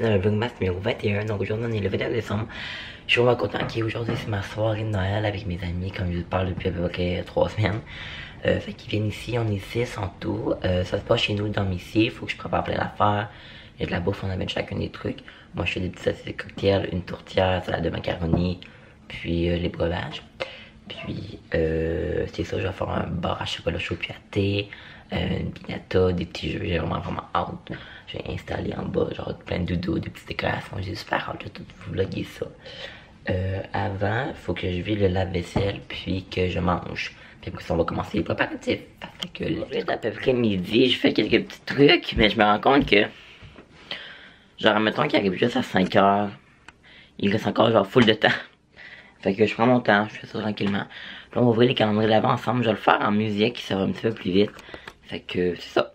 bienvenue dans le Vlogmas numéro 21. Donc aujourd'hui on est le 21 décembre. Je suis vraiment content qu'aujourd'hui c'est ma soirée de Noël avec mes amis, comme je vous parle depuis à peu près 3 semaines. Fait qu'ils viennent ici, on est 6 en tout. Ça se passe chez nous, dans ici, il faut que je prépare plein d'affaires. Il y a de la bouffe, on amène chacun des trucs. Moi je fais des petits saucisses de cocktails, une tourtière, salade de macaroni, puis les breuvages. Puis c'est ça, je vais faire un bar à chocolat chaud puis à thé, une pinata, des petits jeux, j'ai vraiment hâte. J'ai installé en bas genre plein de doudous, des petites décorations, j'ai super hâte de tout vous vlogger ça. Avant, il faut que je vide le lave-vaisselle puis que je mange. Puis après ça, on va commencer les préparatifs. Fait que là, à peu près midi, je fais quelques petits trucs, mais je me rends compte que genre mettons qu'il arrive juste à 5 h, il reste encore genre full de temps. Fait que je prends mon temps, je fais ça tranquillement. Puis on va ouvrir les calendriers d'avant ensemble. Je vais le faire en musique, ça va un petit peu plus vite. Fait que c'est ça.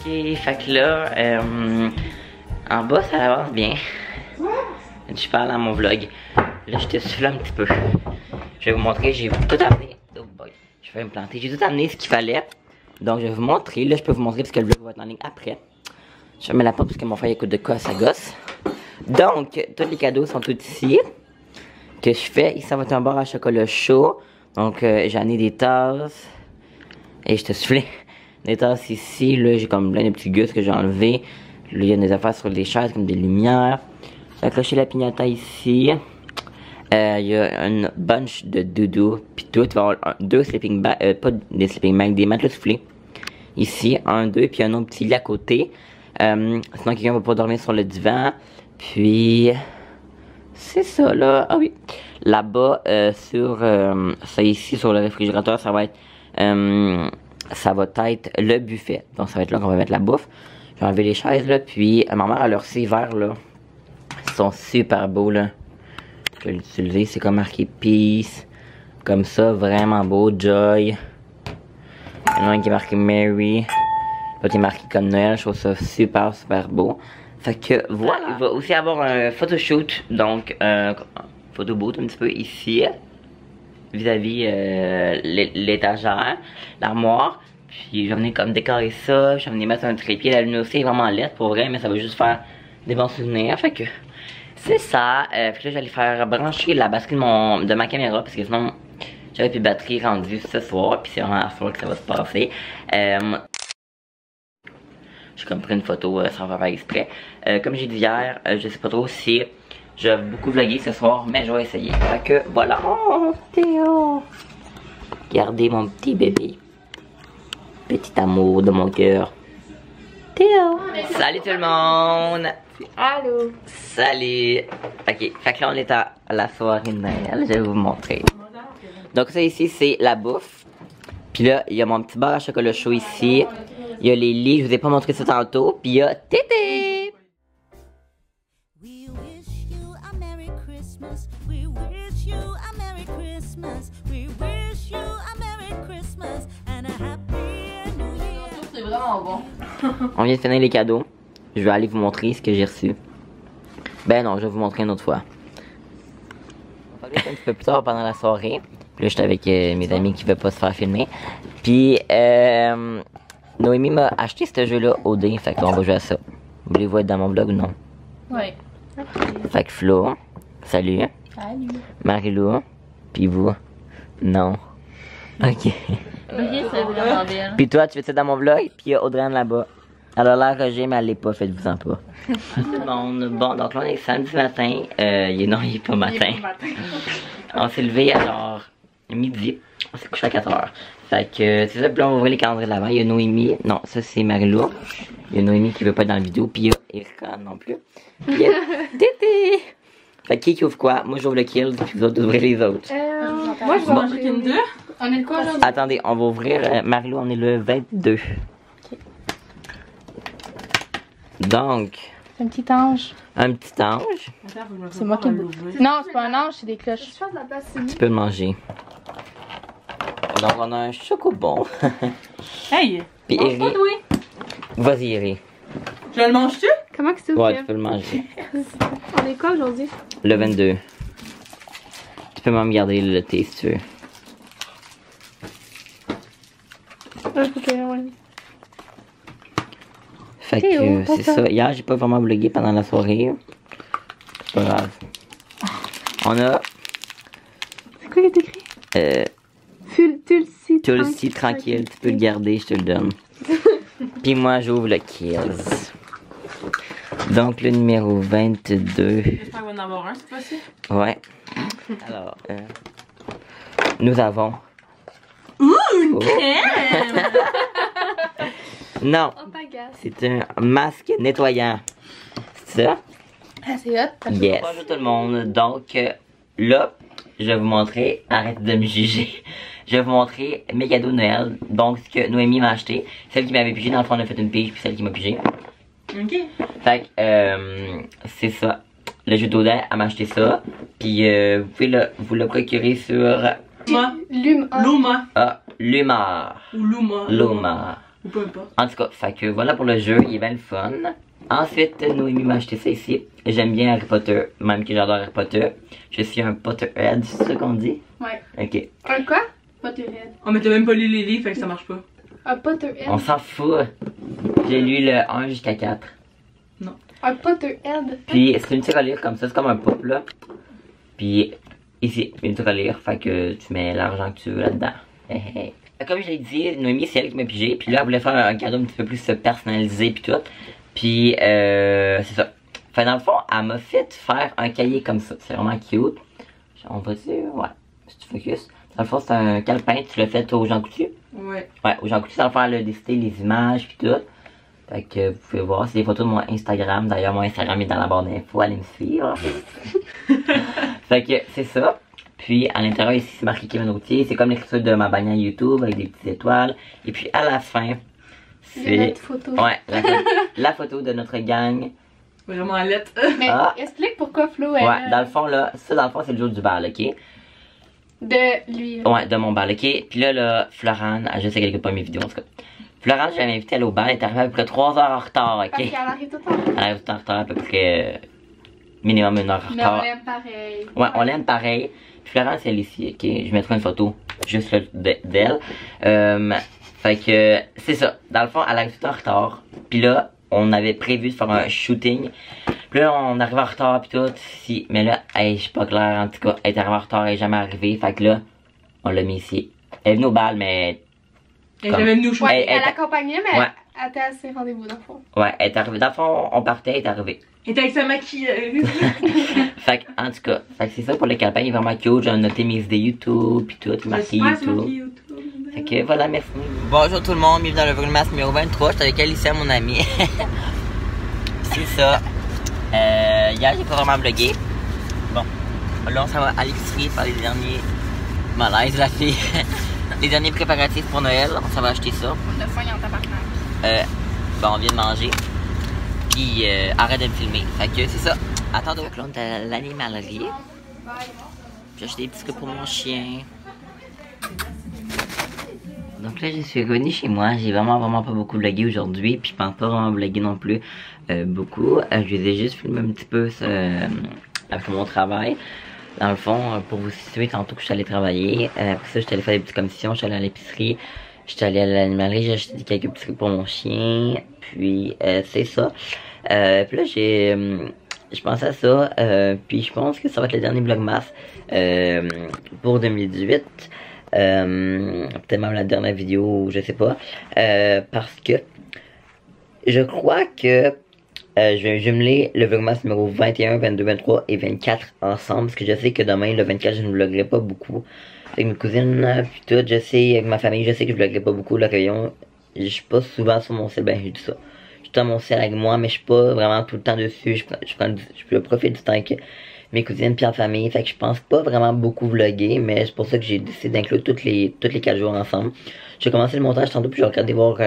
Ok, fait que là, en bas ça avance bien. Je parle à mon vlog. Là, je te souffle un petit peu. Je vais vous montrer, j'ai tout amené. Oh boy, je vais me planter. J'ai tout amené ce qu'il fallait. Donc, je vais vous montrer. Là, je peux vous montrer parce que le vlog va être en ligne après. Je mets la porte parce que mon frère écoute de quoi à sa gosse. Donc, tous les cadeaux sont tous ici. Que je fais. Ici, ça va être un bar à chocolat chaud. Donc, j'en ai des tasses. Et je te souffle. Des tasses ici, là j'ai comme plein de petits gusses que j'ai enlevés. Là il y a des affaires sur les chaises comme des lumières. J'ai accroché la piñata ici. Il y a une bunch de doudous. Puis tout, il va y avoir deux sleeping bags, pas des sleeping bags, des matelas soufflés. Ici, un, deux, puis un autre petit lit à côté. Sinon quelqu'un va pas dormir sur le divan. Puis c'est ça là. Ah oui. Là-bas, sur ça ici, sur le réfrigérateur, ça va être le buffet. Donc ça va être là qu'on va mettre la bouffe. Je vais enlever les chaises là. Puis ma mère a leur ces verres là. Ils sont super beaux là. Je vais l'utiliser. C'est comme marqué Peace. Comme ça, vraiment beau. Joy. Il y en a un qui est marqué Mary. L'autre est marqué comme Noël. Je trouve ça super beau. Fait que voilà. Il va aussi avoir un photoshoot. Donc un photo boot un petit peu ici. Vis-à-vis l'étagère, l'armoire. Puis je vais venir comme décorer ça. Je vais venir mettre un trépied. La luminosité est vraiment laide pour vrai, mais ça va juste faire des bons souvenirs. Fait que c'est ça. Puis là j'allais faire brancher la batterie de ma caméra parce que sinon j'avais plus de batterie rendue ce soir. Puis c'est vraiment à ce soir que ça va se passer. J'ai comme pris une photo sans faire exprès. Comme j'ai dit hier, je sais pas trop si je vais beaucoup vlogger ce soir, mais je vais essayer. Fait que voilà. Oh, Théo. Regardez mon petit bébé. Petit amour de mon cœur. Théo. Salut tout le monde. Allô. Salut. Ok, fait que là on est à la soirée de Noël. Je vais vous montrer. Donc ça ici c'est la bouffe. Puis là il y a mon petit bar à chocolat chaud ici. Il y a les lits, je vous ai pas montré ça tantôt. Puis il y a Tété. C'est vraiment bon. On vient de finir les cadeaux. Je vais aller vous montrer ce que j'ai reçu. Ben non, je vais vous montrer une autre fois. On va faire un petit peu plus tard pendant la soirée. Puis là, j'étais avec mes amis qui ne veulent pas se faire filmer. Puis, Noémie m'a acheté ce jeu-là au dé. Fait qu'on va jouer à ça. Voulez-vous être dans mon vlog ou non? Oui. Fait que Flo, salut. Salut. Marie-Lou, puis vous? Non. Ok. Ok, c'est vraiment bien. Puis toi, tu fais ça dans mon vlog? Puis il y a Audrey là-bas. Elle a l'air Roger, mais elle l'est pas, faites-vous-en pas. Bon, donc là on est samedi matin. Non, il est pas matin. On s'est levé à genre midi. On s'est couché à 4 h. Fait que c'est ça, puis là on va ouvrir les calendriers de l'avant. Il y a Noémie. Non, ça c'est Marie-Lou. Il y a Noémie qui veut pas être dans la vidéo. Puis il y a Erika non plus. Puis il y a Tété. Fait que qui ouvre quoi? Moi j'ouvre le kill, puis vous autres ouvrez les autres. Moi je vais manger une 2. On est le quoi aujourd'hui? Attendez, on va ouvrir Marie-Lou, on est le 22. Okay. Donc, C'est un petit ange. un petit ange, C'est moi qui le Non, c'est pas un ange, c'est des cloches. tu peux le manger. Donc, on a un chocobon. Hey! Puis Eri, vas-y Eri. Je le mange-tu? Comment que c'est Ouais, tu peux le manger. On est quoi aujourd'hui? Le 22. Tu peux même garder le thé si tu veux. Fait que c'est ça. Hier, j'ai pas vraiment blogué pendant la soirée. C'est pas grave. On a C'est quoi qui est écrit? Tulsi tranquille, tu peux le garder, je te le donne. Puis moi, j'ouvre le Kills. Donc le numéro 22. J'espère qu'on va en avoir un cette fois-ci. Ouais. Alors, nous avons. Une Oh. crème! Non, c'est un masque nettoyant. C'est ça? Ah, c'est hot. Yes. Bonjour tout le monde. Donc là, je vais vous montrer. Arrête de me juger. Je vais vous montrer mes cadeaux de Noël. Donc ce que Noémie m'a acheté. Celle qui m'avait pigé, dans le fond on a fait une pige, puis celle qui m'a pigé. Ok. Fait que c'est ça. Le jeu d'Odin, elle m'a acheté ça. Puis vous pouvez vous le procurer sur Luma. Lumar. Ou Luma. Lumar. Ou peu importe. En tout cas, fait que voilà pour le jeu, il est bien le fun. Ensuite, Noémie m'a acheté ça ici. J'aime bien Harry Potter, même que j'adore Harry Potter. Je suis un Potterhead, c'est ça qu'on dit? Ouais. Ok. Un quoi? Potterhead. On mettait même pas lu les livres, fait que ça marche pas. Un Potterhead. On s'en fout. J'ai lu le 1 jusqu'à 4. Un Potterhead. Puis c'est une tirelire comme ça, c'est comme un pop là. Puis ici, une tirelire, fait que tu mets l'argent que tu veux là-dedans. Hey, hey. Comme je l'ai dit, Noémie c'est elle qui m'a pigé. Puis là elle voulait faire un cadeau un petit peu plus personnalisé puis tout. Puis c'est ça. Fait dans le fond, elle m'a fait faire un cahier comme ça. C'est vraiment cute. On va dire, ouais, si tu focus. Dans le fond, c'est un calepin, tu l'as fait au Jean Coutu. Ouais. Ouais, au Jean Coutu, dans le fond, elle a décidé les images puis tout. Fait que vous pouvez voir, c'est des photos de mon Instagram. D'ailleurs, mon Instagram est dans la barre d'infos, allez me suivre. Fait que c'est ça. Puis à l'intérieur ici, c'est marqué Kevin Routier. C'est comme l'écriture de ma bannière YouTube avec des petites étoiles. Et puis à la fin, c'est ouais, la photo de notre gang. Vraiment à lettre. Mais explique pourquoi Flo est ouais, dans le fond là, ça dans le fond c'est le jour du bal, ok? De lui. Ouais, de mon bal, ok? Puis là, Florane, je sais qu'elle écoute pas mes vidéos en tout cas. Florence, je l'avais invitée à aller au bal, elle est arrivée à peu près 3 heures en retard, ok? Parce qu'elle arrive tout le temps. Elle arrive tout le temps en retard, à peu près minimum 1 heure en Mais retard. on l'aime pareil. Ouais, on l'aime pareil. Puis Florence, elle est ici, ok? Je mettrai une photo juste là d'elle. Fait que c'est ça. Dans le fond, elle arrive tout le temps en retard. Puis là, on avait prévu de faire un shooting. Puis là, on arrive en retard puis tout. Si, mais là, hey, je suis pas clair en tout cas. Elle est arrivée en retard, elle est jamais arrivée. Fait que là, on l'a mis ici. Elle est venue au bal, mais. Elle était même nous choisir. Ouais, elle accompagnait, mais ouais. elle était à ses rendez-vous dans le fond. Ouais, elle est arrivée. Dans le fond, on partait, elle est arrivée. Elle était avec sa maquilleuse. Fait que, en tout cas, fait que c'est ça pour le calepin. Il est vraiment cute. J'ai noté mes idées YouTube puis tout. Marqué YouTube. Fait que voilà, merci. Bonjour tout le monde, bienvenue dans le Vlogmas numéro 23. Je suis avec Alicia, mon amie. C'est ça. Hier, j'ai pas vraiment vlogué. Bon, là, on s'en va à l'épicerie faire les derniers malaises, la fille. Les derniers préparatifs pour Noël. On s'en va acheter ça. Le foin en tabarnak. Bon, on vient de manger. Puis, arrête de me filmer. Fait que c'est ça. Attends, donc là, on est à l'animalerie. J'ai acheté des petits trucs pour mon chien. Donc là, je suis revenue chez moi. J'ai vraiment pas beaucoup vlogué aujourd'hui. Puis je pense pas vraiment vloguer non plus beaucoup. Je les ai juste filmé un petit peu après mon travail. Dans le fond, pour vous situer, tantôt que je suis allée travailler. Après ça, je suis allée faire des petites commissions. Je suis allée à l'épicerie. Je suis allée à l'animalerie. J'ai acheté quelques petits trucs pour mon chien. Puis c'est ça. Puis là, je pensais à ça. Puis je pense que ça va être le dernier Vlogmas pour 2018. Peut-être même la dernière vidéo, je sais pas, parce que je crois que je vais jumeler le Vlogmas numéro 21, 22, 23 et 24 ensemble, parce que je sais que demain, le 24, je ne vloguerai pas beaucoup avec mes cousines, puis tout, je sais, avec ma famille, je sais que je vloguerai pas beaucoup le réveillon. Je suis pas souvent sur mon cell, ben j'ai dit ça. Je suis dans mon cell avec moi, mais je suis pas vraiment tout le temps dessus. Je profite du temps avec mes cousines puis en famille, fait que je pense pas vraiment beaucoup vlogger, mais c'est pour ça que j'ai décidé d'inclure toutes les 4 jours ensemble. J'ai commencé le montage tantôt puis j'ai regardé voir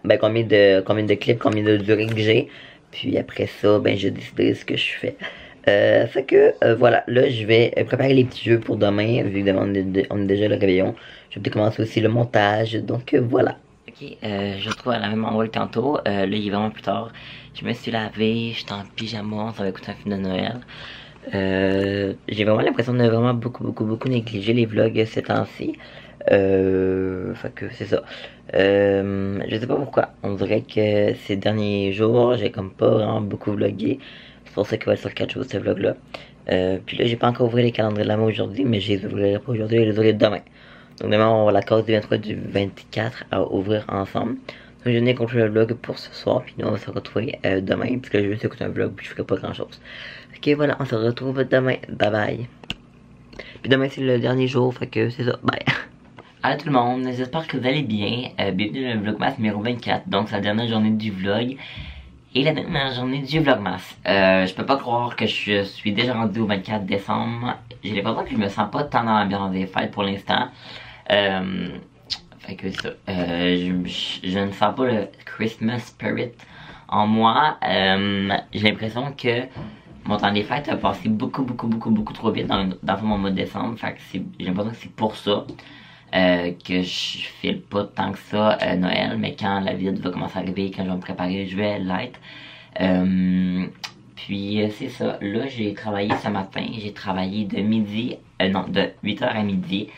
ben, combien de clips, combien de durée que j'ai. Puis après ça, ben je déciderai ce que je fais. Fait que voilà, là je vais préparer les petits jeux pour demain, vu que demain on est déjà le réveillon. Je vais peut-être commencer aussi le montage, donc voilà. Ok, je retrouve à la même endroit que tantôt, là il est vraiment plus tard. Je me suis lavé, j'étais en pyjama, ça va écouter un film de Noël. J'ai vraiment l'impression de vraiment beaucoup négliger les vlogs ces temps-ci. Fait que c'est ça. Je sais pas pourquoi. On dirait que ces derniers jours, j'ai comme pas vraiment beaucoup vlogué. C'est pour ça qu'il va être sur 4 jours ce vlog là. Puis là, j'ai pas encore ouvert les calendriers de l'avant aujourd'hui, mais je les ouvrirai pas aujourd'hui, je les ouvrirai demain. Donc demain, on va avoir la case du 23 du 24 à ouvrir ensemble. Donc je n'ai conclu le vlog pour ce soir, puis nous on va se retrouver demain, puisque je vais juste écouter un vlog, puis je ferai pas grand chose. Ok, voilà, on se retrouve demain. Bye bye. Puis demain, c'est le dernier jour, fait que c'est ça. Bye. Allô tout le monde, j'espère que vous allez bien. Bienvenue dans le Vlogmas numéro 24. Donc c'est la dernière journée du vlog et la dernière journée du Vlogmas. Je peux pas croire que je suis déjà rendu au 24 décembre. J'ai l'impression que je me sens pas tant dans l'ambiance des fêtes pour l'instant. Fait que ça, je ne sens pas le Christmas spirit en moi. J'ai l'impression que mon temps des fêtes a passé beaucoup trop vite dans mon mois de décembre. Fait que j'ai l'impression que c'est pour ça. Que je file pas tant que ça Noël, mais quand la vie va commencer à arriver, quand je vais me préparer, je vais l'être. Puis c'est ça, là j'ai travaillé ce matin, j'ai travaillé de midi, non, de 8h à midi,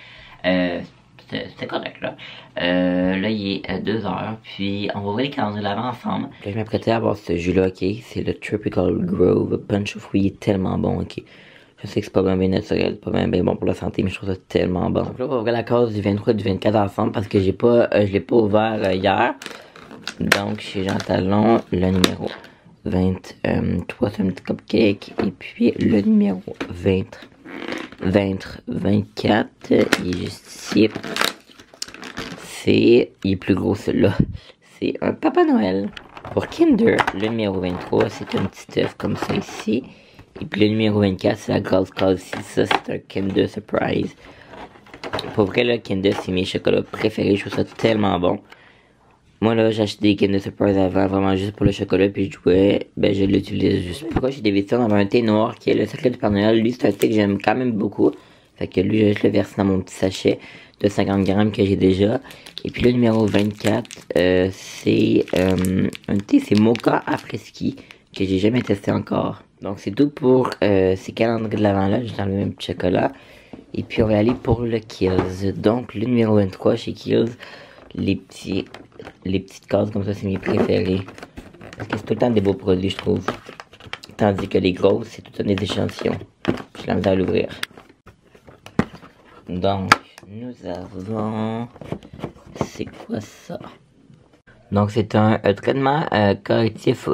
c'est correct là. Là il est 2h, puis on va ouvrir les calendriers de l'avant ensemble. Là, je m'apprêtais à avoir ce jus là, ok, c'est le Tropical Grove Punch of fruits, il est tellement bon, ok. Je sais que c'est pas bien naturel, pas bien bon pour la santé, mais je trouve ça tellement bon. Donc là, on va ouvrir la case du 23 et du 24 ensemble parce que je l'ai pas ouvert hier. Donc, chez Jean Talon, le numéro 23, c'est un petit cupcake. Et puis, le numéro 24, il est juste ici. Il est plus gros celui-là. C'est un Papa Noël. Pour Kinder, le numéro 23, c'est un petit œuf comme ça ici. Et puis le numéro 24, c'est la grosse case ici. Ça, c'est un Kinder Surprise. Pour vrai, là, Kinder, c'est mes chocolats préférés. Je trouve ça tellement bon. Moi, là, j'ai acheté des Kinder Surprise avant, vraiment juste pour le chocolat. Puis je l'utilise juste. Pourquoi j'ai des vêtements dans un thé noir qui est le secret du Père Noël. Lui, c'est un thé que j'aime quand même beaucoup. Fait que lui, je le verse dans mon petit sachet de 50 grammes que j'ai déjà. Et puis le numéro 24, c'est un thé, c'est Mocha Afreski, que j'ai jamais testé encore. Donc c'est tout pour ces calendriers de l'avant là, j'ai dans le même petit chocolat. Et puis on va aller pour le Kiehl's. Donc le numéro 23 chez Kiehl's, les petites cases comme ça, c'est mes préférés. Parce que c'est tout le temps des beaux produits, je trouve. Tandis que les grosses, c'est tout le temps des échantillons. Je l'ai mis à l'ouvrir. Donc nous avons... C'est quoi ça? Donc c'est un traitement correctif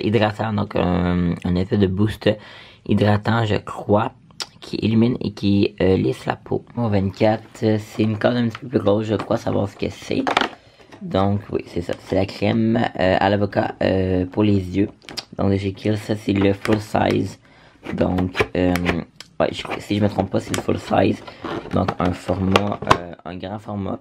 hydratant, donc un effet de boost hydratant, je crois, qui illumine et qui lisse la peau. Au 24, c'est une case un petit peu plus grosse, je crois savoir ce que c'est. Donc oui, c'est ça, c'est la crème à l'avocat pour les yeux. Donc de chez Kiehl's, ça c'est le full size. Donc ouais, si je me trompe pas, c'est le full size. Donc un format, un grand format.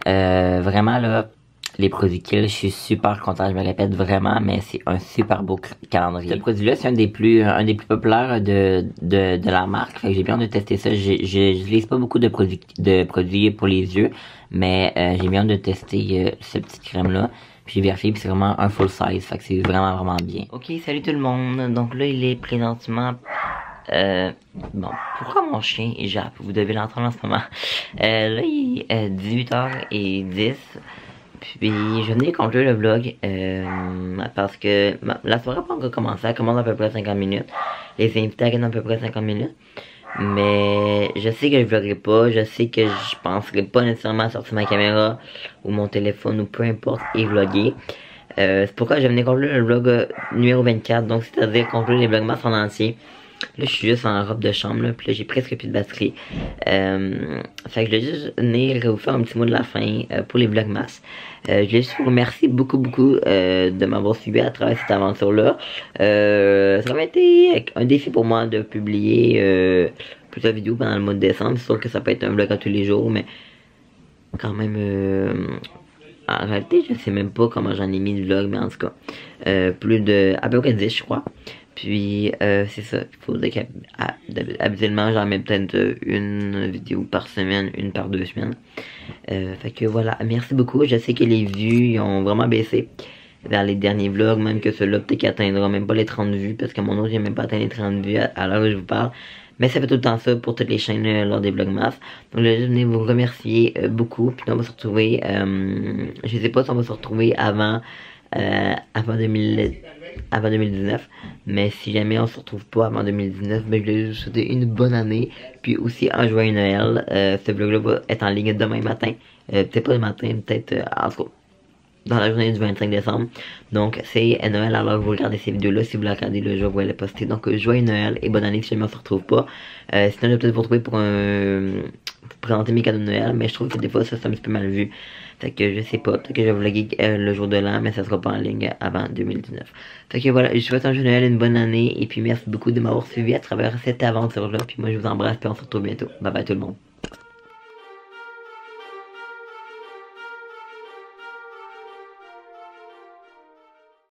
Vraiment là, les produits Kiehl's, je suis super content, je me répète vraiment, mais c'est un super beau calendrier. Ce produit-là, c'est un des plus populaires de la marque, fait que j'ai bien hâte de tester ça. J'utilise pas beaucoup de produits pour les yeux, mais j'ai bien hâte de tester cette petite crème-là. Puis j'ai vérifié, puis c'est vraiment un full size, fait que c'est vraiment bien. Ok, salut tout le monde, donc là il est présentement... bon, pourquoi mon chien jappe? Vous devez l'entendre en ce moment. Là il est 18h10. Puis je venais conclure le vlog parce que la soirée n'a pas encore commencé, elle commence à peu près 50 minutes. Les invités arrivent à peu près 50 minutes. Mais je sais que je vloggerai pas, je sais que je penserai pas nécessairement à sortir ma caméra ou mon téléphone ou peu importe et vlogger. C'est pourquoi je venais conclure le vlog numéro 24, donc c'est-à-dire conclure les vlogmas en entier. Là je suis juste en robe de chambre là, puis là j'ai presque plus de batterie. Fait que je voulais juste venir vous faire un petit mot de la fin pour les vlogmas. Je voulais juste vous remercier beaucoup de m'avoir suivi à travers cette aventure là. Ça m'a été un défi pour moi de publier plusieurs vidéos pendant le mois de décembre. C'est sûr que ça peut être un vlog à tous les jours, mais quand même En réalité, je sais même pas comment j'en ai mis de vlog, mais en tout cas, à peu près 10, je crois. Puis, c'est ça. Il faudrait qu'habituellement, j'en mets peut-être une vidéo par semaine, une par 2 semaines. Fait que voilà, merci beaucoup. Je sais que les vues ont vraiment baissé vers les derniers vlogs, même que celui-là peut-être qu'il atteindra même pas les 30 vues, parce que mon autre, il n'a même pas atteint les 30 vues à l'heure où je vous parle. Mais ça fait tout le temps ça pour toutes les chaînes lors des vlogmas. Donc là, je venais vous remercier beaucoup. Puis on va se retrouver, je sais pas si on va se retrouver avant 2019. Mais si jamais on se retrouve pas avant 2019, ben je voulais vous souhaiter une bonne année. Puis aussi un joyeux Noël. Ce vlog-là va être en ligne demain matin. Peut-être pas le matin, peut-être en tout cas dans la journée du 25 décembre. Donc c'est Noël alors que vous regardez ces vidéos-là. Si vous la regardez le jour où elle est postée. Donc joyeux Noël et bonne année si jamais on se retrouve pas. Sinon je vais peut-être vous retrouver pour présenter mes cadeaux de Noël. Mais je trouve que des fois ça c'est un petit peu mal vu. Fait que je sais pas, peut-être que je vais vlogger le jour de l'an, mais ça sera pas en ligne avant 2019. Fait que voilà, je vous souhaite un joyeux Noël, une bonne année. Et puis merci beaucoup de m'avoir suivi à travers cette aventure-là. Puis moi je vous embrasse, puis on se retrouve bientôt. Bye bye tout le monde.